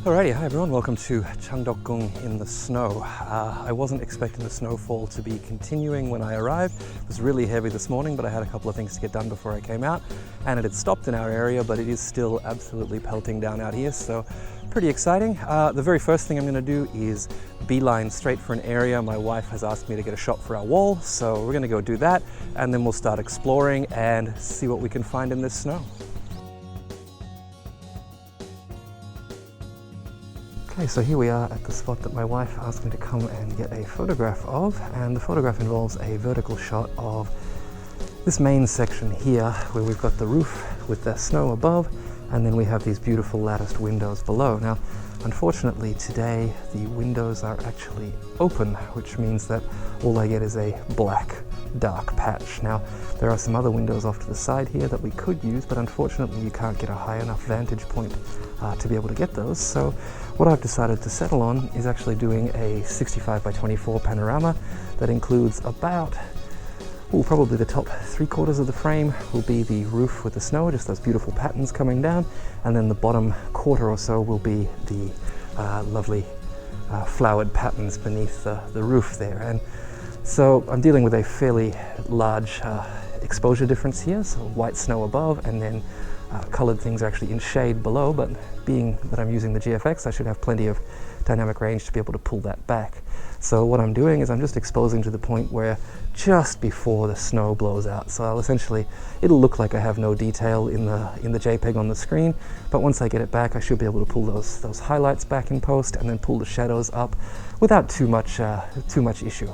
Alrighty, hi everyone, welcome to Changdeokgung in the snow. I wasn't expecting the snowfall to be continuing when I arrived. It was really heavy this morning, but I had a couple of things to get done before I came out, and it had stopped in our area, but it is still absolutely pelting down out here, so pretty exciting. The very first thing I'm going to do is beeline straight for an area. My wife has asked me to get a shot for our wall, so we're going to go do that, and then we'll start exploring and see what we can find in this snow. Okay, so here we are at the spot that my wife asked me to come and get a photograph of, and the photograph involves a vertical shot of this main section here where we've got the roof with the snow above, and then we have these beautiful latticed windows below. Now, unfortunately today the windows are actually open, which means that all I get is a black dark patch. Now, there are some other windows off to the side here that we could use, but unfortunately you can't get a high enough vantage point to be able to get those. So what I've decided to settle on is actually doing a 65 by 24 panorama that includes about, probably the top 3/4 of the frame will be the roof with the snow, just those beautiful patterns coming down, and then the bottom quarter or so will be the lovely flowered patterns beneath the roof there. And so I'm dealing with a fairly large exposure difference here, so white snow above, and then colored things are actually in shade below, but being that I'm using the GFX, I should have plenty of dynamic range to be able to pull that back. So what I'm doing is I'm just exposing to the point where just before the snow blows out. So I'll essentially, it'll look like I have no detail in the JPEG on the screen, but once I get it back, I should be able to pull those highlights back in post and then pull the shadows up without too much issue.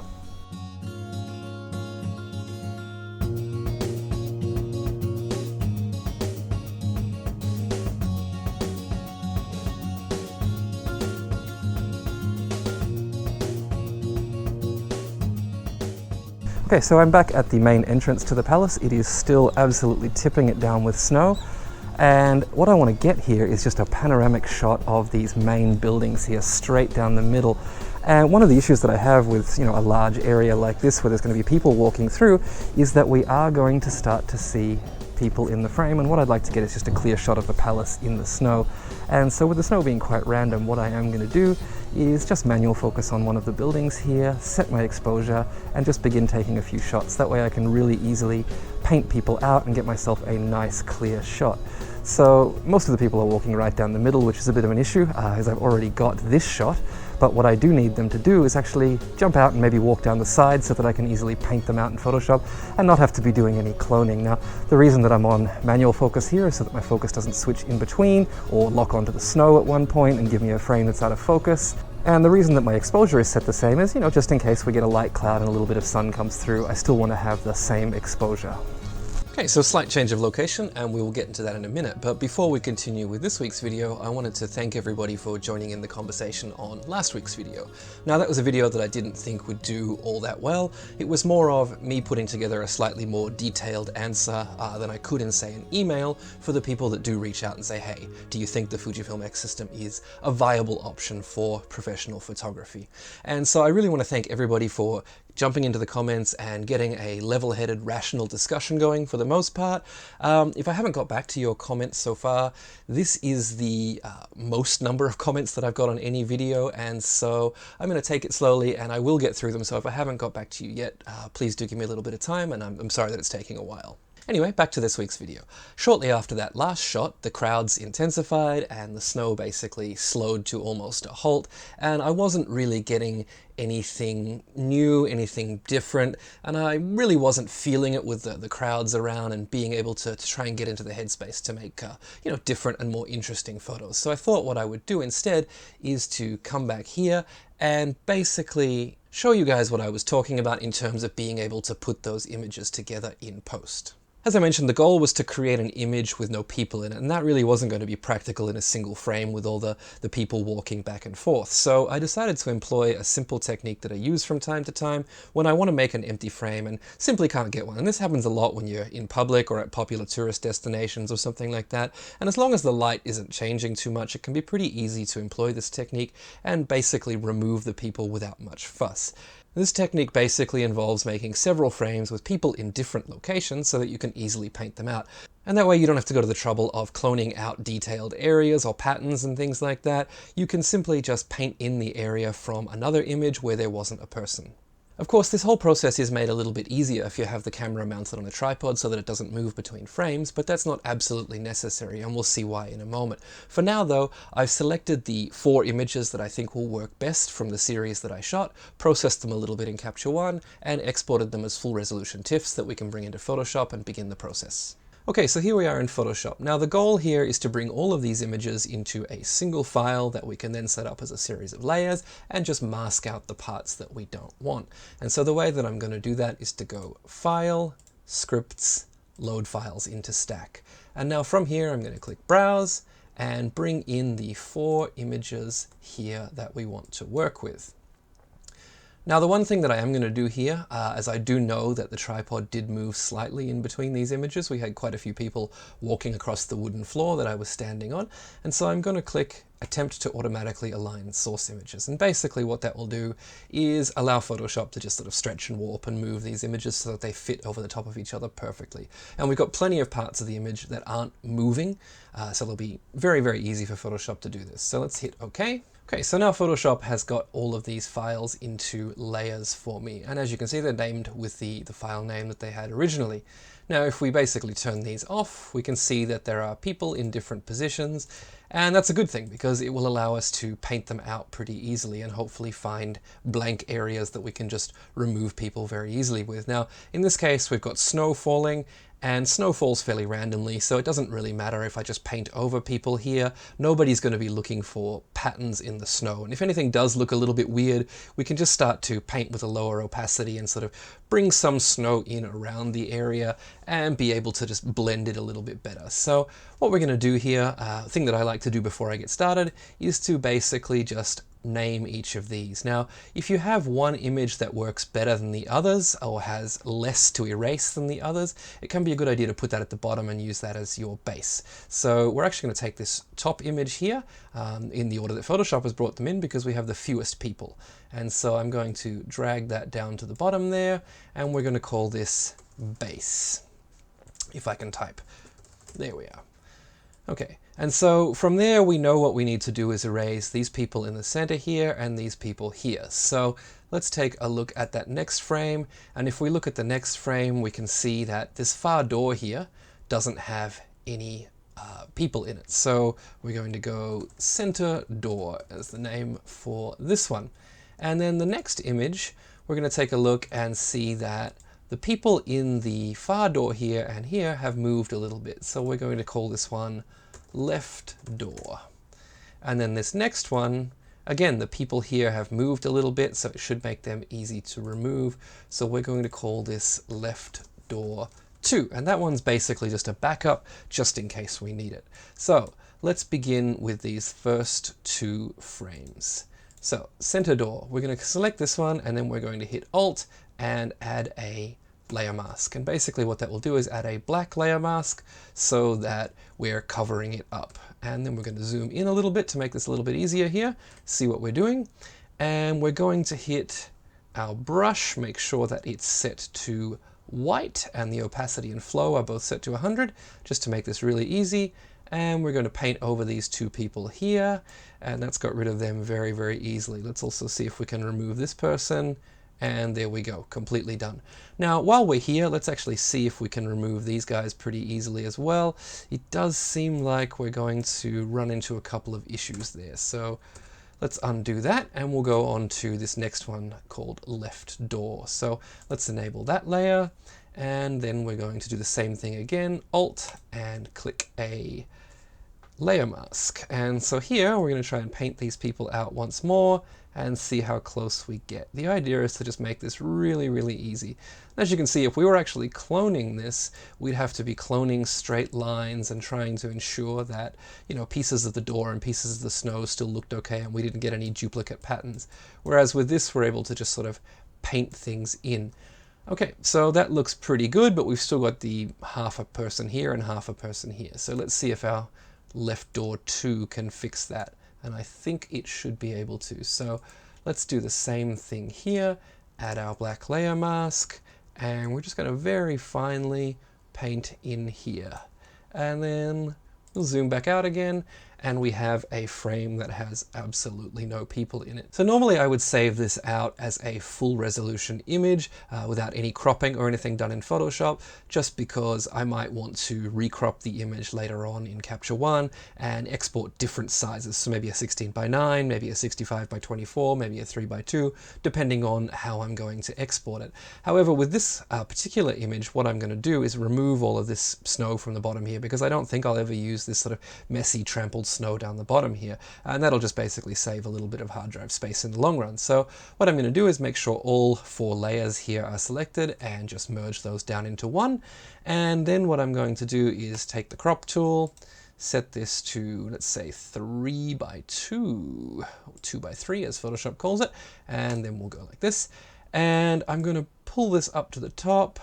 Okay, so I'm back at the main entrance to the palace. It is still absolutely tipping it down with snow. And what I want to get here is just a panoramic shot of these main buildings here, straight down the middle. And one of the issues that I have with, a large area like this where there's going to be people walking through is that we are going to start to see people in the frame, and what I'd like to get is just a clear shot of the palace in the snow. And so with the snow being quite random, what I am going to do is just manual focus on one of the buildings here, set my exposure, and just begin taking a few shots. That way I can really easily paint people out and get myself a nice clear shot. So most of the people are walking right down the middle, which is a bit of an issue as I've already got this shot. But what I do need them to do is actually jump out and maybe walk down the side so that I can easily paint them out in Photoshop and not have to be doing any cloning. Now, the reason that I'm on manual focus here is so that my focus doesn't switch in between or lock onto the snow at one point and give me a frame that's out of focus. And the reason that my exposure is set the same is, just in case we get a light cloud and a little bit of sun comes through, I still want to have the same exposure. Okay, so a slight change of location, and we will get into that in a minute. But before we continue with this week's video, I wanted to thank everybody for joining in the conversation on last week's video. Now, that was a video that I didn't think would do all that well. It was more of me putting together a slightly more detailed answer than I could in, say, an email for the people that do reach out and say, hey, do you think the Fujifilm X system is a viable option for professional photography? And so I really want to thank everybody for jumping into the comments and getting a level-headed, rational discussion going for the most part. If I haven't got back to your comments so far, this is the most number of comments that I've got on any video, and so I'm going to take it slowly and I will get through them. So if I haven't got back to you yet, please do give me a little bit of time, and I'm sorry that it's taking a while. Anyway, back to this week's video. Shortly after that last shot, the crowds intensified and the snow basically slowed to almost a halt, and I wasn't really getting anything new, anything different, and I really wasn't feeling it with the crowds around and being able to try and get into the headspace to make different and more interesting photos. So I thought what I would do instead is to come back here and basically show you guys what I was talking about in terms of being able to put those images together in post. As I mentioned, the goal was to create an image with no people in it, and that really wasn't going to be practical in a single frame with all the people walking back and forth. So I decided to employ a simple technique that I use from time to time when I want to make an empty frame and simply can't get one. And this happens a lot when you're in public or at popular tourist destinations or something like that. And as long as the light isn't changing too much, it can be pretty easy to employ this technique and basically remove the people without much fuss. This technique basically involves making several frames with people in different locations so that you can easily paint them out. And that way you don't have to go to the trouble of cloning out detailed areas or patterns and things like that. You can simply just paint in the area from another image where there wasn't a person. Of course, this whole process is made a little bit easier if you have the camera mounted on a tripod so that it doesn't move between frames, but that's not absolutely necessary, and we'll see why in a moment. For now though, I've selected the 4 images that I think will work best from the series that I shot, processed them a little bit in Capture One, and exported them as full resolution TIFFs that we can bring into Photoshop and begin the process. Okay, so here we are in Photoshop. Now the goal here is to bring all of these images into a single file that we can then set up as a series of layers and just mask out the parts that we don't want. And so the way that I'm going to do that is to go File, Scripts, Load Files into Stack. And now from here I'm going to click Browse and bring in the 4 images here that we want to work with. Now the one thing that I am going to do here, as I do know that the tripod did move slightly in between these images, we had quite a few people walking across the wooden floor that I was standing on, and so I'm going to click Attempt to automatically align source images. And basically what that will do is allow Photoshop to just sort of stretch and warp and move these images so that they fit over the top of each other perfectly. And we've got plenty of parts of the image that aren't moving, so it'll be very, very easy for Photoshop to do this. So let's hit OK. Okay, so now Photoshop has got all of these files into layers for me, and as you can see they're named with the file name that they had originally. Now if we basically turn these off, we can see that there are people in different positions, and that's a good thing because it will allow us to paint them out pretty easily and hopefully find blank areas that we can just remove people very easily with. Now in this case we've got snow falling, and snow falls fairly randomly, so it doesn't really matter if I just paint over people here. Nobody's going to be looking for patterns in the snow, and if anything does look a little bit weird, we can just start to paint with a lower opacity and sort of bring some snow in around the area and be able to just blend it a little bit better. So what we're going to do here, thing that I like to do before I get started, is to basically just name each of these. Now, if you have one image that works better than the others or has less to erase than the others, it can be a good idea to put that at the bottom and use that as your base. So we're actually going to take this top image here in the order that Photoshop has brought them in because we have the fewest people. And so I'm going to drag that down to the bottom there, and we're going to call this base, if I can type. There we are. Okay, and so from there we know what we need to do is erase these people in the center here and these people here. So let's take a look at that next frame, and if we look at the next frame we can see that this far door here doesn't have any people in it. So we're going to go center door as the name for this one. And then the next image we're going to take a look and see that the people in the far door here and here have moved a little bit. So we're going to call this one left door. And then this next one, again, the people here have moved a little bit, so it should make them easy to remove. So we're going to call this left door 2. And that one's basically just a backup, just in case we need it. So let's begin with these first 2 frames. So center door, we're going to select this one, and then we're going to hit Alt and add a layer mask. And basically what that will do is add a black layer mask so that we're covering it up. And then we're going to zoom in a little bit to make this a little bit easier here, see what we're doing. And we're going to hit our brush, make sure that it's set to white and the opacity and flow are both set to 100, just to make this really easy. And we're going to paint over these 2 people here, and that's got rid of them very, very easily. Let's also see if we can remove this person. And there we go, completely done. Now, while we're here, let's actually see if we can remove these guys pretty easily as well. It does seem like we're going to run into a couple of issues there. So let's undo that, and we'll go on to this next one called left door. So let's enable that layer, and then we're going to do the same thing again, Alt, and click a layer mask. And so here we're going to try and paint these people out once more and see how close we get. The idea is to just make this really, really easy. As you can see, if we were actually cloning this, we'd have to be cloning straight lines and trying to ensure that, you know, pieces of the door and pieces of the snow still looked okay and we didn't get any duplicate patterns. Whereas with this, we're able to just sort of paint things in. Okay, so that looks pretty good, but we've still got the half a person here and half a person here. So let's see if our left door 2 can fix that. And I think it should be able to. So let's do the same thing here, add our black layer mask, and we're just going to very finely paint in here. And then we'll zoom back out again, and we have a frame that has absolutely no people in it. So normally I would save this out as a full resolution image without any cropping or anything done in Photoshop, just because I might want to recrop the image later on in Capture One and export different sizes. So maybe a 16:9, maybe a 65:24, maybe a 3:2, depending on how I'm going to export it. However, with this particular image, what I'm going to do is remove all of this snow from the bottom here, because I don't think I'll ever use this sort of messy trampled snow down the bottom here, and that'll just basically save a little bit of hard drive space in the long run. So what I'm going to do is make sure all 4 layers here are selected and just merge those down into one. And then what I'm going to do is take the crop tool, set this to, let's say, 3:2, or 2:3 as Photoshop calls it, and then we'll go like this. And I'm going to pull this up to the top,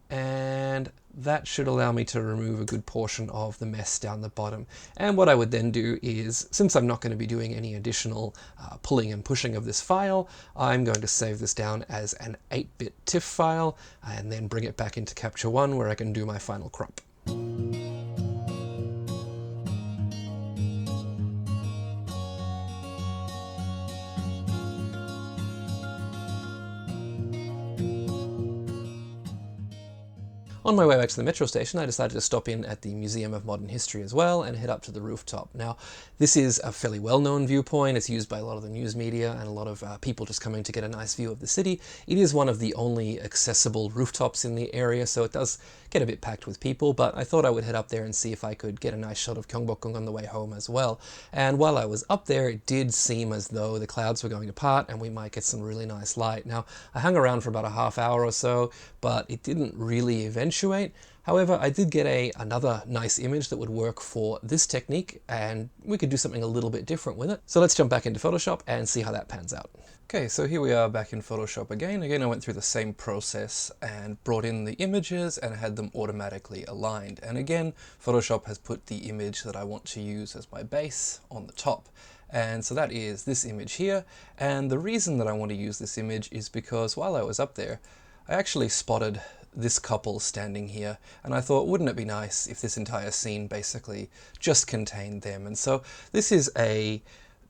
and that should allow me to remove a good portion of the mess down the bottom. And what I would then do is, since I'm not going to be doing any additional pulling and pushing of this file, I'm going to save this down as an 8-bit TIFF file and then bring it back into Capture One where I can do my final crop. On my way back to the metro station, I decided to stop in at the Museum of Modern History as well and head up to the rooftop. Now, this is a fairly well-known viewpoint. It's used by a lot of the news media and a lot of people just coming to get a nice view of the city. It is one of the only accessible rooftops in the area, so it does get a bit packed with people, but I thought I would head up there and see if I could get a nice shot of Changdeokgung on the way home as well. And while I was up there, it did seem as though the clouds were going to part and we might get some really nice light. Now, I hung around for about a half hour or so, but it didn't really eventuate. However, I did get another nice image that would work for this technique, and we could do something a little bit different with it. So let's jump back into Photoshop and see how that pans out. Okay, so here we are back in Photoshop again. Again, I went through the same process and brought in the images and had them automatically aligned. And again, Photoshop has put the image that I want to use as my base on the top. And so that is this image here. And the reason that I want to use this image is because while I was up there, I actually spotted this couple standing here, and I thought, wouldn't it be nice if this entire scene basically just contained them? And so this is a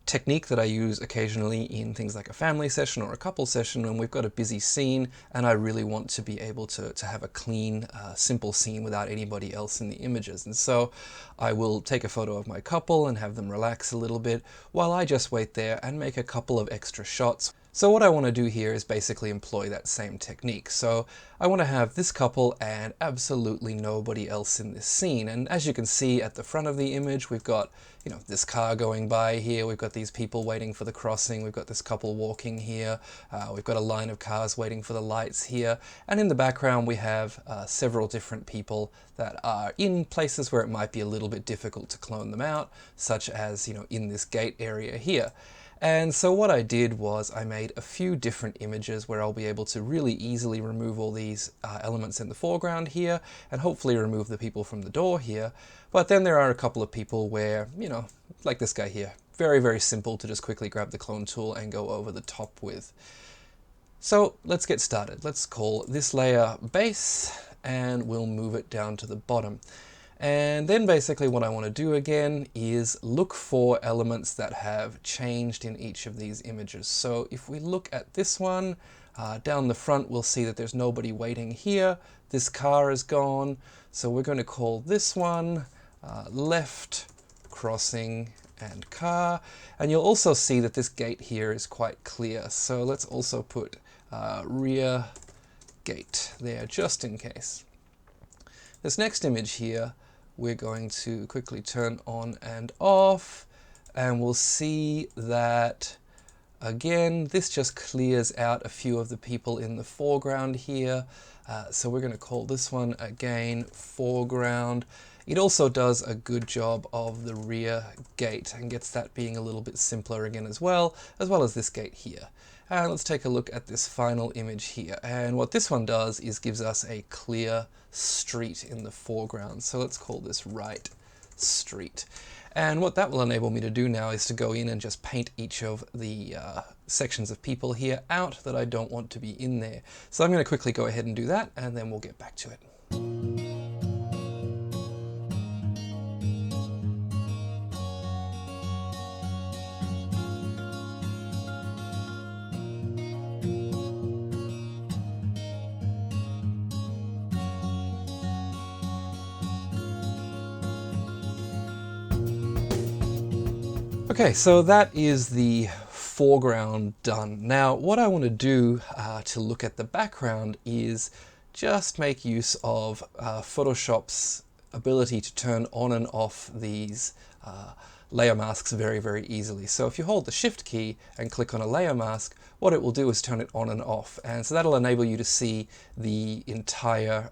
technique that I use occasionally in things like a family session or a couple session when we've got a busy scene and I really want to be able to have a clean, simple scene without anybody else in the images. And so I will take a photo of my couple and have them relax a little bit while I just wait there and make a couple of extra shots. So what I want to do here is basically employ that same technique. So I want to have this couple and absolutely nobody else in this scene. And as you can see at the front of the image, we've got, you know, this car going by here. We've got these people waiting for the crossing. We've got this couple walking here. We've got a line of cars waiting for the lights here. And in the background, we have several different people that are in places where it might be a little bit difficult to clone them out, such as, you know, in this gate area here. And so what I did was I made a few different images where I'll be able to really easily remove all these elements in the foreground here and hopefully remove the people from the door here. But then there are a couple of people where, you know, like this guy here, very, very simple to just quickly grab the clone tool and go over the top with. So let's get started. Let's call this layer base and we'll move it down to the bottom. And then basically what I want to do again is look for elements that have changed in each of these images. So if we look at this one, down the front we'll see that there's nobody waiting here. This car is gone. So we're going to call this one left crossing and car. And you'll also see that this gate here is quite clear. So let's also put rear gate there just in case. This next image here, we're going to quickly turn on and off, and we'll see that again this just clears out a few of the people in the foreground here. So we're going to call this one again foreground. It also does a good job of the rear gate and gets that being a little bit simpler again as well as this gate here. And let's take a look at this final image here. And what this one does is gives us a clear street in the foreground. So let's call this right street. And what that will enable me to do now is to go in and just paint each of the sections of people here out that I don't want to be in there. So I'm going to quickly go ahead and do that, and then we'll get back to it. Okay, so that is the foreground done. Now, what I want to do to look at the background is just make use of Photoshop's ability to turn on and off these layer masks very, very easily. So if you hold the Shift key and click on a layer mask, what it will do is turn it on and off. And so that'll enable you to see the entire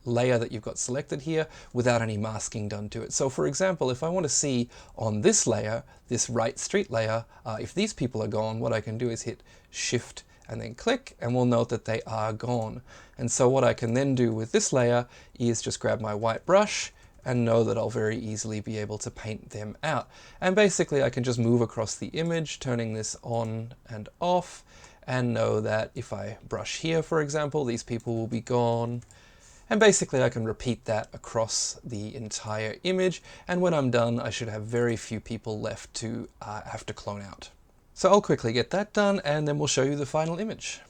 layer that you've got selected here without any masking done to it. So for example, if I want to see on this layer, this right street layer, if these people are gone, what I can do is hit Shift and then click, and we'll note that they are gone. And so what I can then do with this layer is just grab my white brush and know that I'll very easily be able to paint them out. And basically I can just move across the image, turning this on and off, and know that if I brush here, for example, these people will be gone. And basically I can repeat that across the entire image, and when I'm done I should have very few people left to have to clone out. So I'll quickly get that done, and then we'll show you the final image.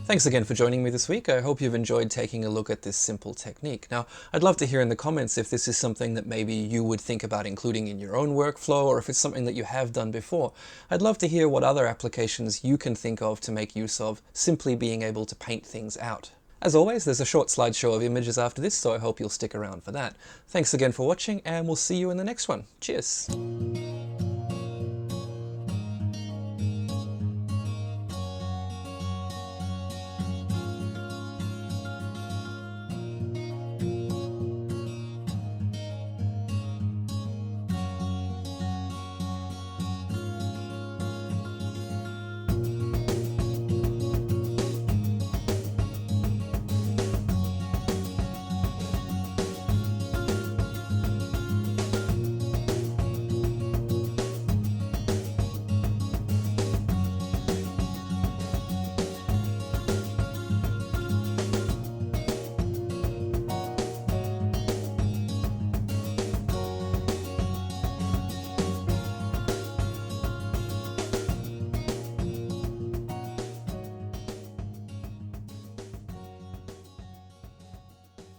Thanks again for joining me this week. I hope you've enjoyed taking a look at this simple technique. Now, I'd love to hear in the comments if this is something that maybe you would think about including in your own workflow, or if it's something that you have done before. I'd love to hear what other applications you can think of to make use of simply being able to paint things out. As always, there's a short slideshow of images after this, so I hope you'll stick around for that. Thanks again for watching, and we'll see you in the next one. Cheers!